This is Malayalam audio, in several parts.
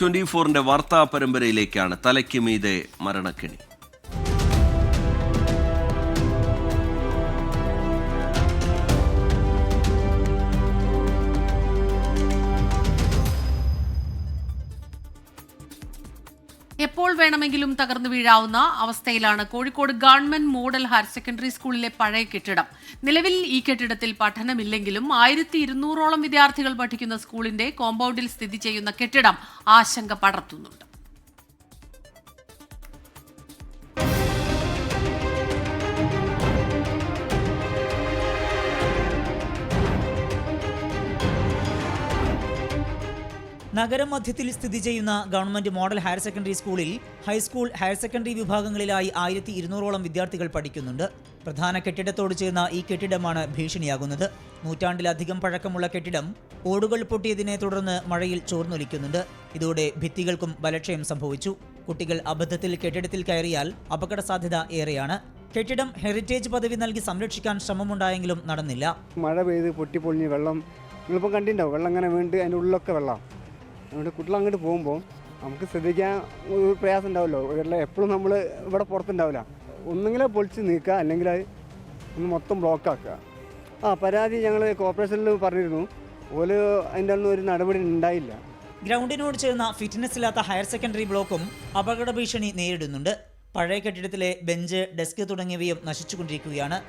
24-ന്റെ വാർത്താ പരമ്പരയിലേക്കാണ് തലയ്ക്ക് മീതെ മരണക്കെണി. എപ്പോൾ വേണമെങ്കിലും തകർന്നു വീഴാവുന്ന അവസ്ഥയിലാണ് Kozhikode government model higher secondary സ്കൂളിലെ പഴയ കെട്ടിടം. നിലവിൽ ഈ കെട്ടിടത്തിൽ പഠനമില്ലെങ്കിലും 1200ഓളം വിദ്യാർത്ഥികൾ പഠിക്കുന്ന സ്കൂളിന്റെ കോമ്പൗണ്ടിൽ സ്ഥിതി ചെയ്യുന്ന കെട്ടിടം ആശങ്ക പടർത്തുന്നുണ്ട്. നഗരമധ്യത്തിൽ സ്ഥിതി ചെയ്യുന്ന ഗവൺമെന്റ് മോഡൽ ഹയർ സെക്കൻഡറി സ്കൂളിൽ ഹൈസ്കൂൾ, ഹയർ സെക്കൻഡറി വിഭാഗങ്ങളിലായി 1200ഓളം വിദ്യാർത്ഥികൾ പഠിക്കുന്നുണ്ട്. പ്രധാന കെട്ടിടത്തോട് ചേർന്ന ഈ കെട്ടിടമാണ് ഭീഷണിയാകുന്നത്. നൂറ്റാണ്ടിലധികം പഴക്കമുള്ള കെട്ടിടം ഓടുകൾ പൊട്ടിയതിനെ തുടർന്ന് മഴയിൽ ചോർന്നൊലിക്കുന്നുണ്ട്. ഇതോടെ ഭിത്തികൾക്കും ബലക്ഷയം സംഭവിച്ചു. കുട്ടികൾ അബദ്ധത്തിൽ കെട്ടിടത്തിൽ കയറിയാൽ അപകട സാധ്യത ഏറെയാണ്. കെട്ടിടം ഹെറിറ്റേജ് പദവി നൽകി സംരക്ഷിക്കാൻ ശ്രമമുണ്ടായെങ്കിലും നടന്നില്ല. മഴ പെയ്ത് പൊട്ടിപ്പൊളിഞ്ഞ് വെള്ളം നിങ്ങളിപ്പോൾ കണ്ടിട്ടുണ്ടാവും, വെള്ളം ഇങ്ങനെ വീണ്ട് അതിൻ്റെ ഉള്ളിലൊക്കെ വെള്ളം. അതുകൊണ്ട് കുട്ടികൾ അങ്ങോട്ട് പോകുമ്പോൾ നമുക്ക് ശ്രദ്ധിക്കാൻ ഒരു പ്രയാസം ഉണ്ടാവുമല്ലോ. വെള്ളം എപ്പോഴും നമ്മൾ ഇവിടെ പുറത്തുണ്ടാവില്ല. ഒന്നെങ്കിലും പൊളിച്ച് നീക്കുക, അല്ലെങ്കിൽ അത് ഒന്ന് മൊത്തം ബ്ലോക്കാക്കുക. പരാതി ഞങ്ങൾ കോർപ്പറേഷനിൽ പറഞ്ഞിരുന്നു. ഓല് അതിൻ്റെ ഒന്നും ഒരു നടപടി ഉണ്ടായില്ല. ഗ്രൗണ്ടിനോട് ചേർന്ന ഫിറ്റ്നസ് ഇല്ലാത്ത ഹയർ സെക്കൻഡറി ബ്ലോക്കും അപകട ഭീഷണി നേരിടുന്നുണ്ട്. പഴയ കെട്ടിടത്തിലെ ബെഞ്ച്, ഡെസ്ക് തുടങ്ങിയവയും നശിച്ചുകൊണ്ടിരിക്കുകയാണ്.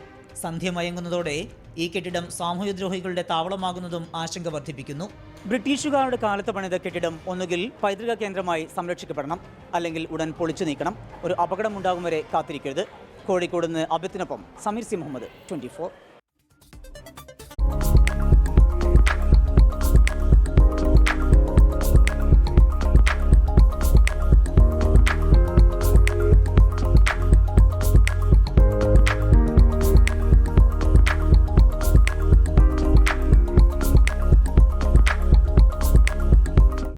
സന്ധ്യ മയങ്ങുന്നതോടെ ഈ കെട്ടിടം സാമൂഹ്യദ്രോഹികളുടെ താവളമാകുന്നതും ആശങ്ക വർദ്ധിപ്പിക്കുന്നു. ബ്രിട്ടീഷുകാരുടെ കാലത്ത് പണിത കെട്ടിടം ഒന്നുകിൽ പൈതൃക കേന്ദ്രമായി സംരക്ഷിക്കപ്പെടണം, അല്ലെങ്കിൽ ഉടൻ പൊളിച്ചു നീക്കണം. ഒരു അപകടമുണ്ടാകും വരെ കാത്തിരിക്കരുത്. കോഴിക്കോട് നിന്ന് അബിത്തിനൊപ്പം സമീർ സി മുഹമ്മദ്, 24.